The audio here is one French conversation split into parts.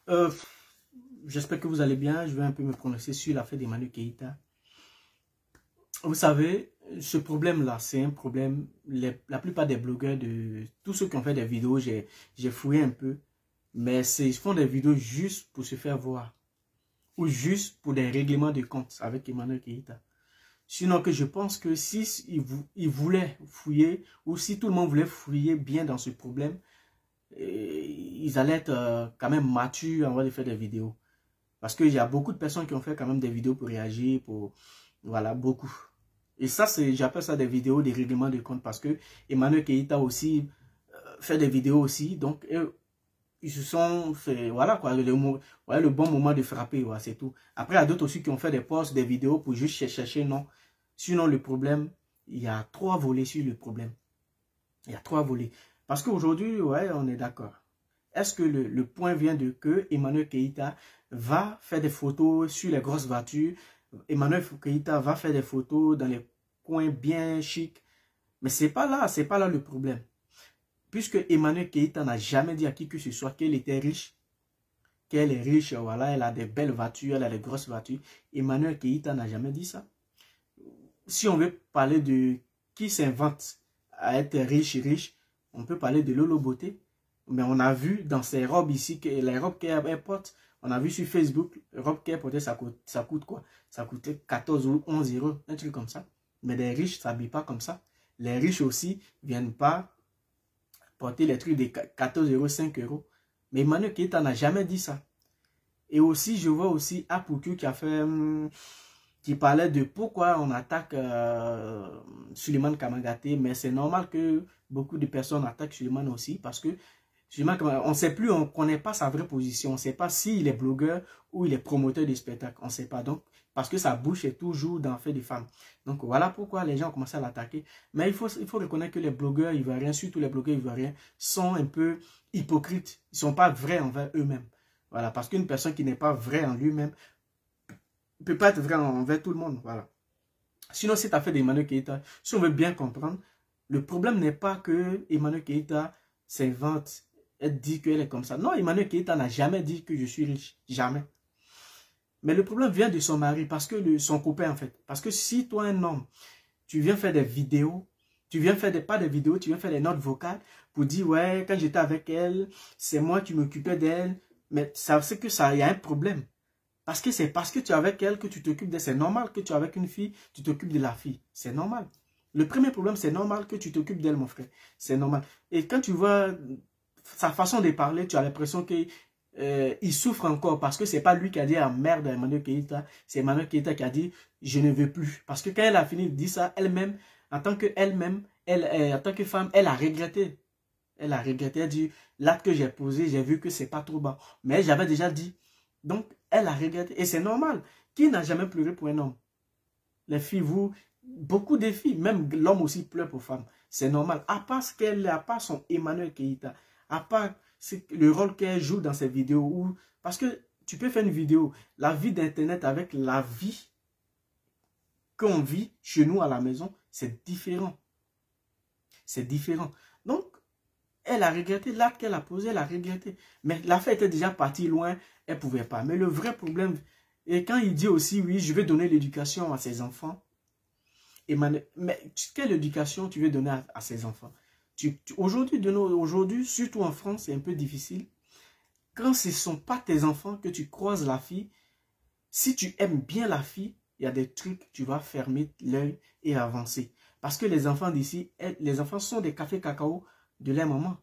Euh, J'espère que vous allez bien. Je vais un peu me prononcer sur l'affaire d'Emmanuel Keïta. Vous savez, ce problème-là, c'est un problème. La plupart des blogueurs, tous ceux qui ont fait des vidéos, j'ai fouillé un peu. Mais ils font des vidéos juste pour se faire voir. Ou juste pour des règlements de compte avec Emmanuel Keïta. Sinon que je pense que si ils voulaient fouiller, ou si tout le monde voulait fouiller bien dans ce problème, ils allaient être quand même matures avant de faire des vidéos. Parce qu'il y a beaucoup de personnes qui ont fait quand même des vidéos pour réagir, voilà, beaucoup. Et ça, j'appelle ça des vidéos, des règlements de compte, parce que Emmanuel Keïta aussi fait des vidéos aussi, donc ils se sont fait, voilà quoi, le bon moment de frapper, voilà, c'est tout. Après, il y a d'autres aussi qui ont fait des posts, des vidéos pour juste chercher, non. Sinon, le problème, il y a 3 volets sur le problème. Il y a 3 volets. Parce qu'aujourd'hui, ouais, on est d'accord. Est-ce que le point vient de que Emmanuel Keïta va faire des photos sur les grosses voitures? Emmanuel Keïta va faire des photos dans les coins bien chics. Mais c'est pas là le problème. Puisque Emmanuel Keïta n'a jamais dit à qui que ce soit qu'elle était riche, qu'elle est riche, voilà, elle a des belles voitures, elle a des grosses voitures. Emmanuel Keïta n'a jamais dit ça. Si on veut parler de qui s'invente à être riche, on peut parler de Lolo Beauté. Mais on a vu dans ces robes ici, que les robes qu'elle porte, on a vu sur Facebook, les robes qu'elle portait, ça coûte quoi? Ça coûtait 14 ou 11 euros, un truc comme ça. Mais les riches ne s'habillent pas comme ça. Les riches aussi ne viennent pas porter les trucs de 14 euros, 5 euros. Mais Emmanuel Keïta n'a jamais dit ça. Et aussi, je vois aussi Apoukou qui a fait... qui parlait de pourquoi on attaque Suleiman Kamagaté. Mais c'est normal que beaucoup de personnes attaquent Suleiman aussi, parce que on ne sait plus, on ne connaît pas sa vraie position. On ne sait pas s'il est blogueur ou il est promoteur de spectacle. On ne sait pas. Donc, parce que sa bouche est toujours dans le fait des femmes. Donc, voilà pourquoi les gens ont commencé à l'attaquer. Mais il faut reconnaître que les blogueurs ivoiriens, surtout les blogueurs ivoiriens, sont un peu hypocrites. Ils ne sont pas vrais envers eux-mêmes. Voilà. Parce qu'une personne qui n'est pas vraie en lui-même ne peut pas être vraie envers tout le monde. Voilà. Sinon, cette affaire d'Emmanuel Keïta, si on veut bien comprendre, le problème n'est pas que Emmanuel Keïta s'invente. Elle dit qu'elle est comme ça. Non, Emmanuel Keïta n'a jamais dit que je suis riche. Jamais. Mais le problème vient de son mari, parce que son copain en fait. Parce que si toi, un homme, tu viens faire des vidéos, tu viens faire pas des vidéos, tu viens faire des notes vocales pour dire, ouais, quand j'étais avec elle, c'est moi qui m'occupais d'elle. Mais ça, c'est que ça, il y a un problème. Parce que c'est parce que tu es avec elle que tu t'occupes d'elle. C'est normal que tu es avec une fille, tu t'occupes de la fille. C'est normal. Le premier problème, c'est normal que tu t'occupes d'elle, mon frère. C'est normal. Et quand tu vois sa façon de parler, tu as l'impression qu'il souffre encore, parce que c'est pas lui qui a dit à merde à Emmanuel Keïta, c'est Emmanuel Keïta qui a dit je ne veux plus. Parce que quand elle a fini de dire ça, elle-même, en tant en tant que femme, elle a regretté. Elle a regretté, elle a dit l'acte que j'ai posé, j'ai vu que c'est pas trop bas. Mais j'avais déjà dit. Donc, elle a regretté. Et c'est normal. Qui n'a jamais pleuré pour un homme? Les filles, beaucoup de filles, même l'homme aussi pleure pour femme. C'est normal. À part ce qu'elle a, pas son Emmanuel Keïta, à part le rôle qu'elle joue dans ses vidéos. Parce que tu peux faire une vidéo, la vie d'Internet avec la vie qu'on vit chez nous à la maison, c'est différent. C'est différent. Donc, elle a regretté l'acte qu'elle a posé, elle a regretté. Mais l'affaire était déjà partie loin, elle ne pouvait pas. Mais le vrai problème, et quand il dit aussi, oui, je vais donner l'éducation à ses enfants, mais quelle éducation tu veux donner à ses enfants? Aujourd'hui, surtout en France, c'est un peu difficile. Quand ce ne sont pas tes enfants que tu croises la fille, si tu aimes bien la fille, il y a des trucs, tu vas fermer l'œil et avancer. Parce que les enfants d'ici, les enfants sont des cafés cacao de leur maman.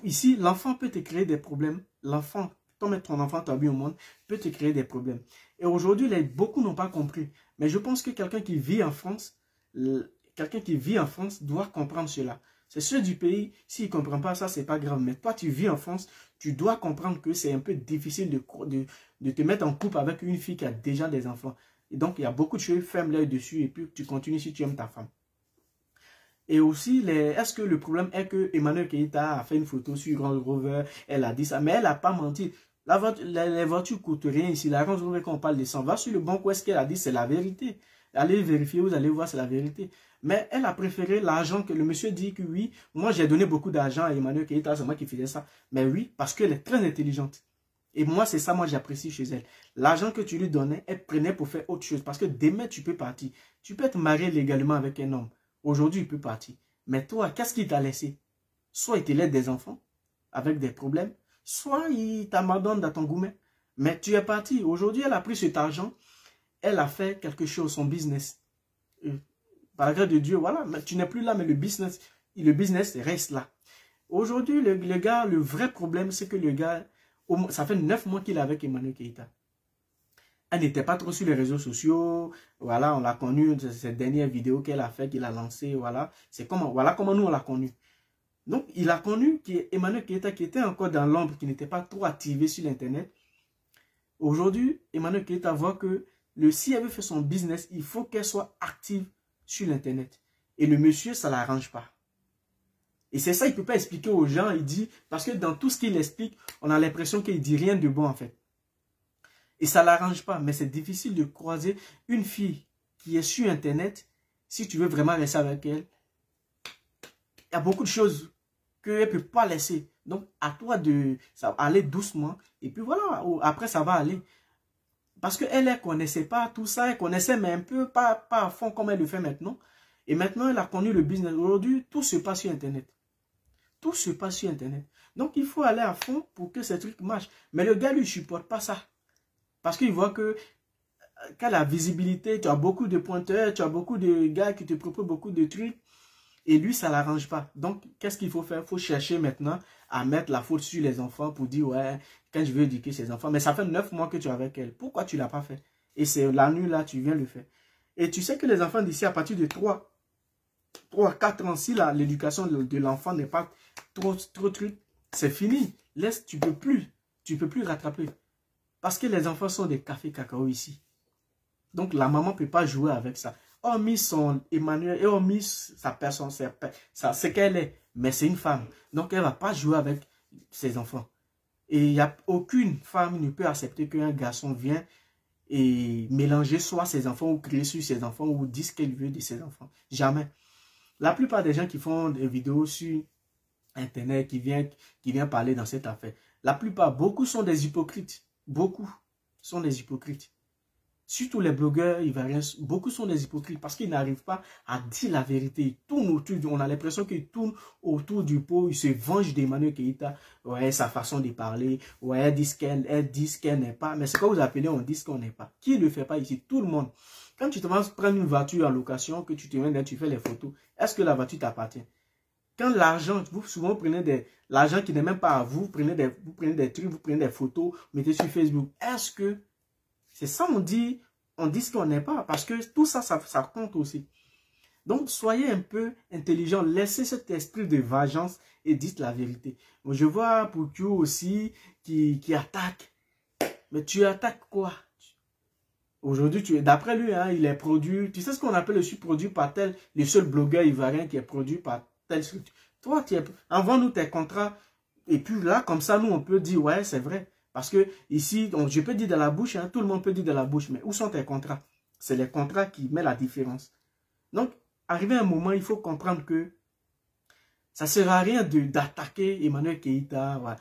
Ici, l'enfant peut te créer des problèmes. L'enfant, ton enfant t'a vu au monde, peut te créer des problèmes. Et aujourd'hui, beaucoup n'ont pas compris. Mais je pense que quelqu'un qui vit en France, doit comprendre cela. C'est ceux du pays, s'ils ne comprennent pas ça, c'est pas grave. Mais toi, tu vis en France, tu dois comprendre que c'est un peu difficile de te mettre en couple avec une fille qui a déjà des enfants. Et donc, il y a beaucoup de choses, ferme l'œil dessus et puis tu continues si tu aimes ta femme. Et aussi, est-ce que le problème est que Emmanuel Keïta a fait une photo sur Range Rover, elle a dit ça, mais elle n'a pas menti. Les voitures ne coûtent rien ici. La Range Rover, quand on parle de 100, va sur le bon coup, est-ce qu'elle a dit, c'est la vérité. Allez vérifier, vous allez voir, c'est la vérité. Mais elle a préféré l'argent que le monsieur dit que oui, moi j'ai donné beaucoup d'argent à Emmanuel Keïta, c'est moi qui faisais ça. Mais oui, parce qu'elle est très intelligente. Et moi, c'est ça, moi, j'apprécie chez elle. L'argent que tu lui donnais, elle prenait pour faire autre chose. Parce que demain, tu peux partir. Tu peux être marié légalement avec un homme. Aujourd'hui, il peut partir. Mais toi, qu'est-ce qu'il t'a laissé? Soit il te laisse des enfants avec des problèmes, soit il t'abandonne dans ton gourmet. Mais tu es parti. Aujourd'hui, elle a pris cet argent. Elle a fait quelque chose, son business. Par la grâce de Dieu, voilà. Mais tu n'es plus là, mais le business reste là. Aujourd'hui, le gars, le vrai problème, c'est que le gars, ça fait 9 mois qu'il est avec Emmanuel Keïta. Elle n'était pas trop sur les réseaux sociaux. Voilà, on l'a connue, cette dernière vidéo qu'elle a fait, qu'il a lancée. Voilà, voilà comment nous on l'a connue. Donc, il a connu Emmanuel Keïta qui était encore dans l'ombre, qui n'était pas trop activé sur l'Internet. Aujourd'hui, Emmanuel Keïta voit que si elle veut faire son business, il faut qu'elle soit active sur l'Internet. Et le monsieur, ça ne l'arrange pas. Et c'est ça, il ne peut pas expliquer aux gens. Il dit, parce que dans tout ce qu'il explique, on a l'impression qu'il ne dit rien de bon en fait. Et ça ne l'arrange pas. Mais c'est difficile de croiser une fille qui est sur Internet. Si tu veux vraiment rester avec elle, il y a beaucoup de choses qu'elle ne peut pas laisser. Donc, à toi de aller doucement. Et puis voilà, après ça va aller. Parce qu'elle ne connaissait pas tout ça. Elle connaissait, mais un peu, pas à fond comme elle le fait maintenant. Et maintenant, elle a connu le business. Aujourd'hui, tout se passe sur Internet. Tout se passe sur Internet. Donc, il faut aller à fond pour que ces trucs marchent. Mais le gars, lui, ne supporte pas ça. Parce qu'il voit que quand la visibilité, tu as beaucoup de pointeurs, tu as beaucoup de gars qui te proposent beaucoup de trucs. Et lui, ça ne l'arrange pas. Donc, qu'est-ce qu'il faut faire? Il faut chercher maintenant à mettre la faute sur les enfants pour dire, ouais, quand je veux éduquer ces enfants. Mais ça fait 9 mois que tu es avec elle. Pourquoi tu ne l'as pas fait? Et c'est la nuit là, tu viens le faire. Et tu sais que les enfants d'ici, à partir de 3 à 4 ans, si l'éducation de l'enfant n'est pas trop truc, c'est fini. Laisse, tu peux plus rattraper. Parce que les enfants sont des cafés cacao ici. Donc la maman ne peut pas jouer avec ça. Hormis son Emmanuel et hormis sa personne, c'est qu'elle est. Mais c'est une femme. Donc elle ne va pas jouer avec ses enfants. Et il n'y a aucune femme ne peut accepter qu'un garçon vienne et mélanger soit ses enfants ou crier sur ses enfants ou dire ce qu'elle veut de ses enfants. Jamais. La plupart des gens qui font des vidéos sur Internet, qui viennent parler dans cette affaire, la plupart, beaucoup sont des hypocrites. Beaucoup sont des hypocrites. Surtout les blogueurs ivoiriens, beaucoup sont des hypocrites parce qu'ils n'arrivent pas à dire la vérité. Ils tournent autour, on a l'impression qu'ils tournent autour du pot, ils se vengent d'Emmanuel Keïta. Ouais, sa façon de parler, ouais, elle dit ce qu'elle n'est pas. Mais c'est quoi vous appelez, on dit ce qu'on n'est pas. Qui ne le fait pas ici? Tout le monde. Quand tu te vas prendre une voiture en location, que tu te viens, tu fais les photos, est-ce que la voiture t'appartient? Quand l'argent, vous souvent prenez l'argent qui n'est même pas à vous, vous prenez des trucs, vous prenez des photos, vous mettez sur Facebook. Est-ce que c'est ça on dit ce qu'on n'est pas? Parce que tout ça, ça compte aussi. Donc, soyez un peu intelligent, laissez cet esprit de vengeance et dites la vérité. Bon, je vois Poukiou aussi qui attaque. Mais tu attaques quoi? Aujourd'hui, d'après lui, hein, il est produit. Tu sais ce qu'on appelle le produit par tel, le seul blogueur ivoirien qui est produit par telle structure. Toi, envoie-nous tes contrats. Et puis là, comme ça, nous, on peut dire, ouais, c'est vrai. Parce que ici, je peux dire de la bouche, hein, tout le monde peut dire de la bouche. Mais où sont tes contrats? C'est les contrats qui mettent la différence. Donc, arrivé à un moment, il faut comprendre que ça ne sert à rien d'attaquer Emmanuel Keïta. Voilà.